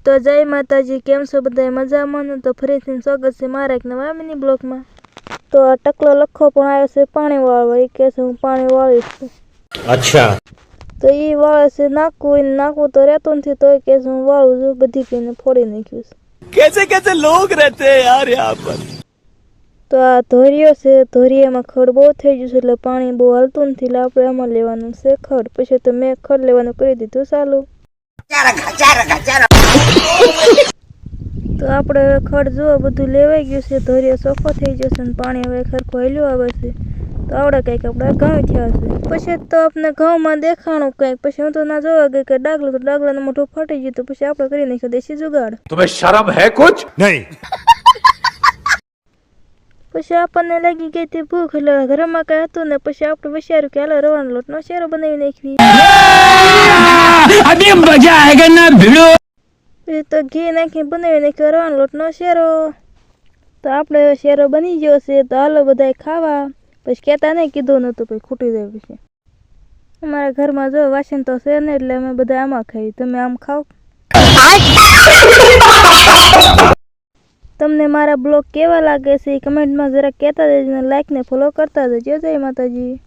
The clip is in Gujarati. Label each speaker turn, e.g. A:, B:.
A: તો જય માતાજી, કેમ છો બધા મજામાં ને? તો ફરીથી સ્વાગત છે મારા એક નવા મિની બ્લોગમાં। તો આ ટકલો લખો પણ આવ્યો છે પાણી વાળવા, એ કહે છે હું પાણી વાળીશ। અચ્છા, તો એ વાળે છે નાખવું તો રહેતું નથી, તો એ કહે છે હું વાળું છું, બધી પીને ફોડી નાખ્યું છે।
B: कैसे कैसे लोग रहते हैं यार यहाँ पर।
A: તો આ ધોરિયો છે, ધોરિયામાં ખડ બહુ થઈ ગયું છે એટલે પાણી બહુ હાલતું નથી, એટલે આપણે આમાં લેવાનું છે ખડ। પછી તો મેં ખડ લેવાનું કરી દીધું ચાલુ। તો આપણે હવે ખડ જો બધું લેવાઈ ગયું છે, ધોરિયો ચોખ્ખો થઈ ગયો છે, પાણી હવે ખરખું હાલ્યું આવે છે। તો આવડે કંઈક આપણે ઘઉં થયા છે। પછી તો આપણે ઘઉંમાં દેખાણું કંઈક, પછી હું તો ના જોવા ગઈ કે ડાગલું, તો ડાગલાનું મોઢું ફાટી ગયું, તો પછી આપણે કરી નાખ્યું દેશી જુગાડ।
B: तुम्हें शर्म है कुछ नहीं।
A: પછી આપણને લાગી ગઈ હતી ભૂખ, એટલે ઘરમાં કઈ હતું ને, પછી આપણે વિચાર્યું કે હાલો રવાનો લોટનો શેરો બનાવી નાખવી।
B: अभी मजा आएगा ना भिड़ो।
A: પછી તો ઘી નાખી બનાવી નાખ્યો રવાનો લોટનો શેરો। તો આપણે શેરો બની ગયો છે, તો હાલો બધા ખાવા। પછી કહેતા નહીં, કીધું નહોતું પછી ખૂટી જાય। પછી અમારા ઘરમાં જો વાસણ તો છે ને, એટલે અમે બધા આમાં ખાઈ, તમે આમ ખાઓ। તમને મારા બ્લોગ કેવા લાગે છે એ કમેન્ટમાં જરા કહેતા દેજો, લાઈક ને ફોલો કરતા જજો। જય માતાજી।